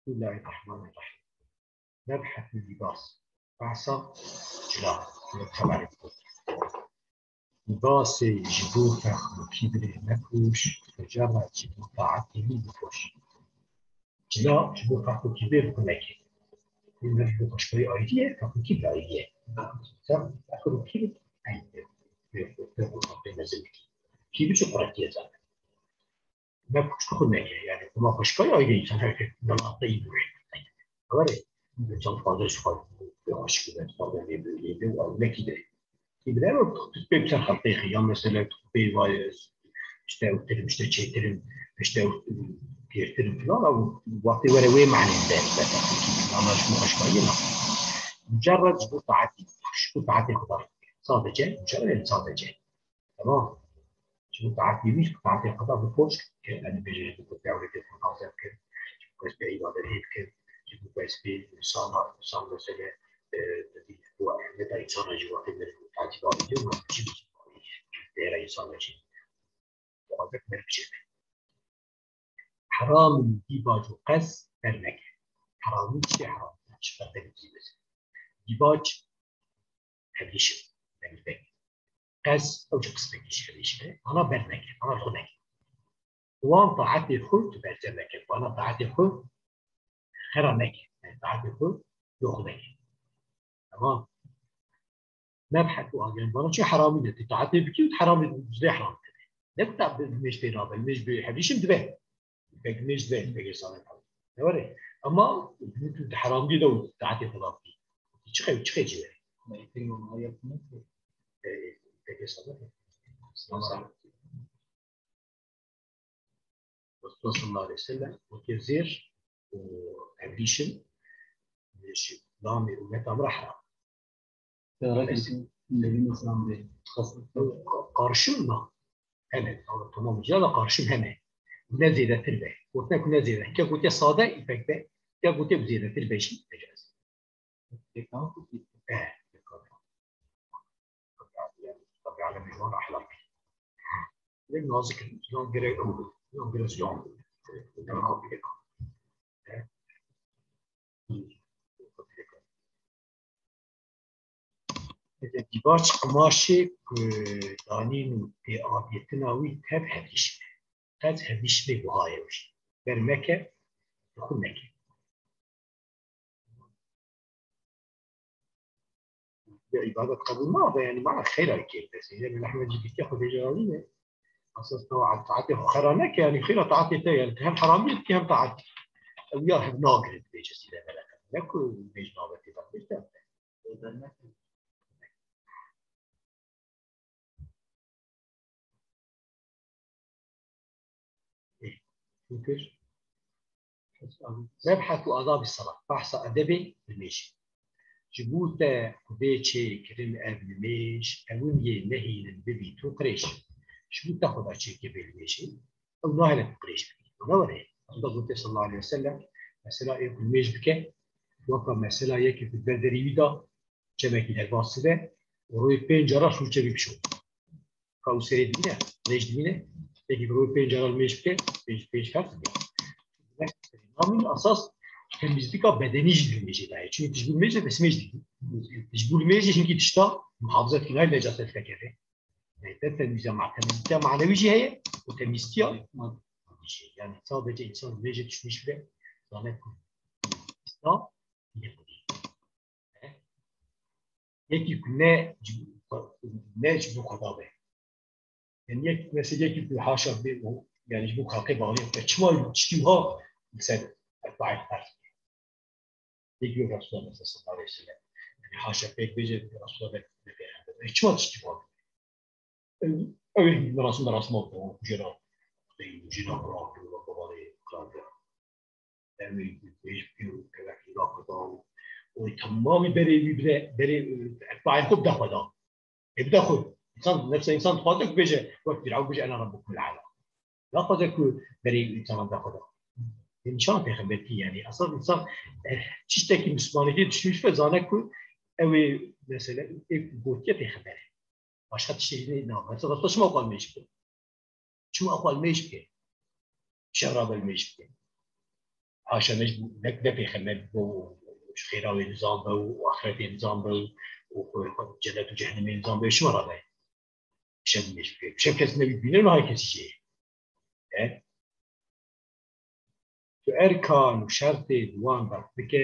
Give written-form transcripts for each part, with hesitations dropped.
بسم الله الرحمن الرحيم. نبحث اللباس بعصا جلا طبعا لباس جبور فخم كبير مفروش مجرد جبور طاعته بفوش جلا جبور فخم كبير كمكي من جبور شوي أيديه فخم كبير أيديه صح فخم كبير أيديه بنزل كبير شو قرأتيه زمان مفروش كمكي يعني ما فوش شوي أيديه كان هيك لا طيب أوري çok fazla şuan yavaş gibi fazla bir var ne ki de gider o tuttuğu bir haftaya ya mesela tuttuğu var işte öterim işte çeterim işte girtirim falan ama vakti vere ve معنى ذلك ama şu başkayına مجرد şu taati kadar sadece tamam şu taati kadar bu post yani bir bu teoride falan بس بعبادة هيك بس بإنسان مثلا هو متى إنسان جوات من اعتباره ما بيجي غير إنسان شيء وهذا ما بيجي حرام ديباج وقص برمك حرام شيء حرام شو فرق بين ديباج هذيش برمك قص أو جقص بيجي هذيش أنا برمك أنا خنك وان طاعتي خلت برمك وأنا طاعتي خلت خرمك طاعتي خلت يخلك تمام نبحث عن برا شو حرامي ده تعطي بكي حرامي زي حرام نبدأ مش بيرابل مش بيحبيش مدبه مش زين بيجي صار نوري أما حرامي ده تعطي خلاص تشخي جوا ما يتم ما يكون بيجي صار رسول الله عليه وسلم وكثير وأبليشن مش ضامن ومتى أمر حرام الذين صاموا قارشون ما هنا تمام جالا قارشون هنا نزيدة البيع وتنكو نزيدة كيف صادق يفكر كيف بزيدة البيع شيء تجاز طبعا على مليون أحلام لأن هذا يوم جري يوم جري يوم دیواج قماشی دانین و آبیتنا وی تب هدیش قد هدیش به بهایش بر مکه خود مکه عبادت قبول ما يعني مع خير كيف بس يعني من احمد جبت ياخذ اجراميه اساس طبعا تعطي خرانك يعني خير تعطي يعني هم حرامي كم تعطي وياه بناقرد بيجي سيده بلد لكو بيجي ناقرد بيجي نبحث آداب الصلاة بحث أدبي بالميش جبوتا كوبيتشي كريم بالميش أون نهي البيبي تقريش جبوتا خدا شيء بالميش الله لا تقريش ولا ولا الله صلى الله عليه وسلم مثلا يكون ميش بك وقع مثلا يكفي في البلدري ويدا كما كده الباسطة وروي بينجرا شو تبي بشو كاوسري دينا ليش دينا تيجي بروي بينجرا الميش بك بيج كاف همین اساس temizlik bedeni cilmeci dahi. Çünkü cilmeci de smeci değil. Cilmeci çünkü dışta muhafazat kinayla necasat fekeri. Yani temizliğe temizlikte manevi ciheye o temizliğe yani sadece insan nece düşmüş bile zahmet İslam yine bu değil. Yeki ne bu kadar be. Yani yeki mesela ki haşa bir yani bu kalkı bağlı. Çıma çıkıyor مثال الضعيف نفسه يجي الرسول صلى الله عليه وسلم يعني حاشا بيت بيجي الرسول hiç mi atıştırma? Öyle bir arasında oldu. Cina bıraktı, babaları kaldı. Yani bir kadar kadar o tamamı beri بعد خد ده خد ابدا خد انسان خاطئ بيجي وقت يلعب بيجي انا ربكم العالم لا قد يكون beri انسان ده خد نشان پیغمبری yani asıl insan çiçteki Müslümanlığı düşmüş ve zannet ku evi mesela gotiye peygamberi başka şey ne mesela taşıma kalmış ki şunu kalmış ki şarab almış ki عشان نبي خلنا خيرا ونظام بو وآخرة نظام بو وجنة وجهنم نظام بو شو مرة شد مش بيه شو كاس نبي بينه ما هي كاس شيء تو أركان وشرط دوام بك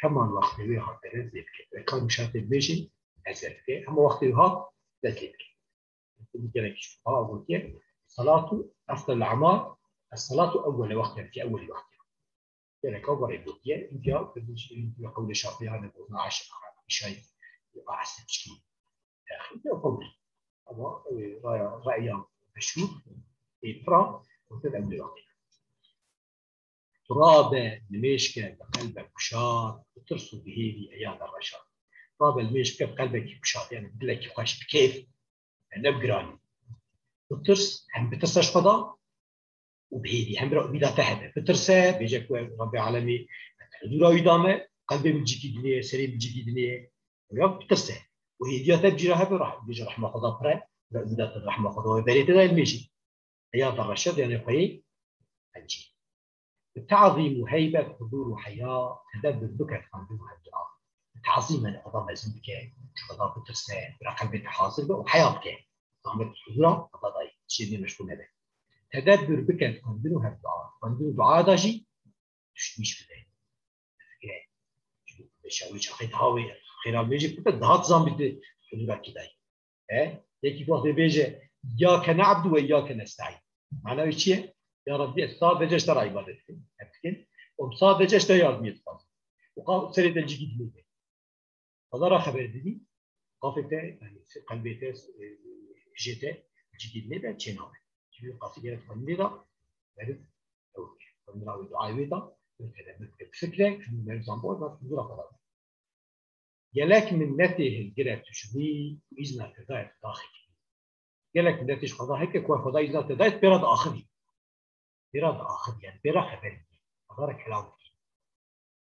همان وقت اللي هاترت لك أركان وشرط بيجي أزلك هم وقت اللي هات ذلك يمكنك شوفها أقول لك الصلاة أفضل الأعمال الصلاة أول وقت في أول وقت يعني كبر الدنيا أنت يقول الشافعي هذا 12 شيء يبقى أحسن شيء أخي يقول هذا رأي مشهور إفراد وتدعم الوقت تراب المشكة بقلبك بشار وترسل به أيام الرشاد تراب المشكة بقلبك بشار يعني بدلك يخش بكيف أنا بقراني وترس هم بترسش فضاء وبهيدي هم بيدا تحت بترسى بيجك رب العالمين دورا يدامه قلبي بيجي دنيا سري بيجي دنيا ويا بترسى وهيدي تبجيرها براح بيجي رحمة خدا برا بيدا رحمة خدا وبريت ده المشي أيام الرشاد يعني قوي الجي التعظيم وهيبة حضور وحياة تدبر بكر قلبه الدعاء تعظيما لعظام اسمك خدا بترسى برقم بتحاصل وحياتك عملت حضورها قضايا شيء مشكور هذا تدبر بك قندنو هالدعاء قندنو دعاء داجي تشتمش بداية فكرة بشاويش أخي هاوي خلال بيجي كنت دهات زام بدي حضورك كده يكي وقت بيجي إياك نعبد وإياك نستعين معناه إيش يا ربي صادق ترى عبادتك لكن وصادق اشتري يارد يتفضل وقال سريد الجديد منه فضرا خبر دي قافته يعني قلبته جته جديد منه تشينه شو قصيدة فنيدا بعد أو فنيدا ودعاء ويدا كذا بفكرة في النظام بورد نقول هذا يلاك من نته الجرات تشوي إذن تدايت داخل يلاك من نتش خدا هيك كوا خدا إذن تدايت براد آخري براد آخر يعني برا خبري هذا كلام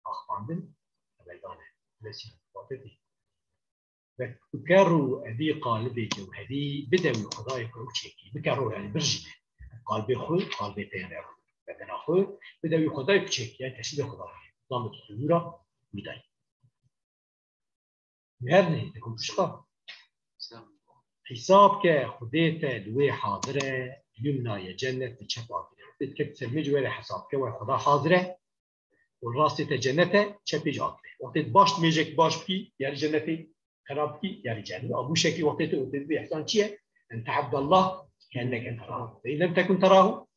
أخواندن أبدانه لسه واتدي بكروا هذه قالبي وهذه بدأوا قضايا كروتشيكي بكروا يعني برجمة قلبي خوي قلبي تاني بدنا خوي بدأوا قضايا كروتشيكي يعني تشيل قضايا ضامن الحضورة بداية بهذا تكون شقة حساب كخديته دوي حاضرة يمنا يا جنة تشبع تكتب مجوى حساب كوا حاضرة والراس تجنته شبيج عاطفه وقت باش ميجك باش بي يعني جنتي خراب بي يعني جنة ابو شكي وقت باحسان شيء ان تعبد الله كانك تراه فان لم تكن تراه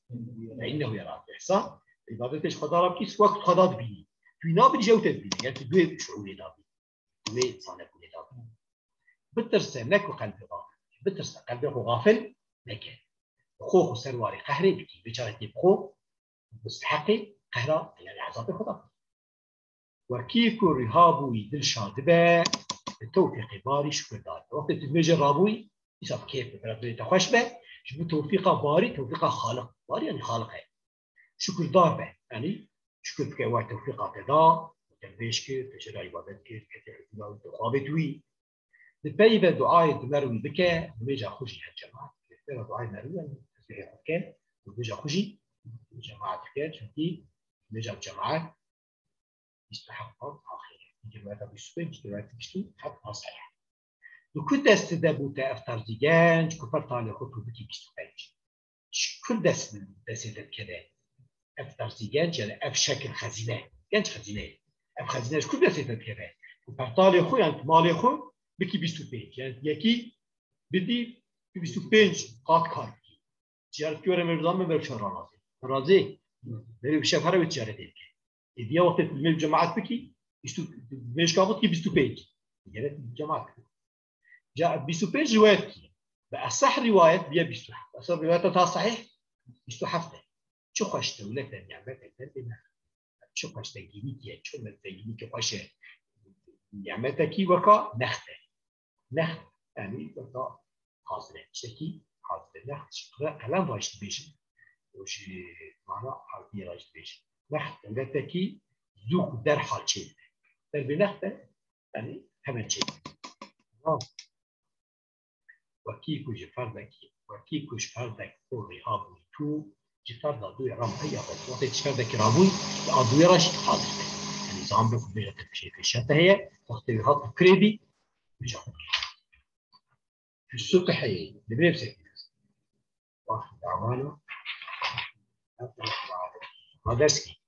فانه يراك احسان عبادتش خدا رب كيس وقت خدا بي في ناب جو تدبي يعني تدوي شعوري دابي دوي انسان يكون دابي بترسنك وقلب غافل بترسن قلبك غافل لك خوخ سرواري قهري بكي بشارتي بخو مستحقي قهرة يعني عذاب خدا وكيف رهابوي دل شادبه التوفيق باري شكر دار وقت تمجي رابوي يساب كيف برابري تخوش به شبه توفيق باري توفيق خالق باري يعني خالق هي شكر دار به يعني شكر بك وقت توفيق تدا وتنبيش كير تشرع عبادت كير كتير وتخابت وي لبيبه دعاء دمروي بك نميجا خوشي هالجماعة لبيبه دعاء دمروي يعني تسبيح كان ونميجا خوشي جماعة كان شنتي نميجا الجماعة يستحق آخر جماعة بيسوي جماعة بيسوي حق صحيح وكل دست دبوت أفتر ديجان كفر طالع خطوة بتي بيسوي كل دست كده أفتر ديجان جل أف شكل خزينة كانت خزينة أف خزينة كل دست كده كفر طالع خو يعني مالي خو بكي بيسوي يعني يكي بدي بيسوي قات كار تجارة كورة مرضان من برشة راضي بري بشفرة وتجارة ديك إذا وقت الجماعات بكي يستو مش كابوت كي بيستو بيج يعني الجماعات جاء بيستو بيج روايات بقى صح روايات بيا بيستو أصلا رواياتها صحيح بيستو حفظة شو خشت ولا نعمتك تدينا شو خشت تجيني كي شو ما تجيني كفاشة نعمتك كي وكا نخته يعني وكا حاضر شكي حاضر نخت كلام رايش بيش وش معناه حاضر رايش بيش نخت نعمتك زوق در حال شيء در بنخته يعني همه شيء وكيكوش فردك وكيكوش فردك فوري هابو تو تختار دادوی رام هی آخر وقتی تختار دکرابوی دادوی راش حاضر يعني زام بكم بيجا تمشي في الشتاء هي وقت يحط كريبي بيجا في السوق حي اللي بنفسك واحد عمانه هذا سكي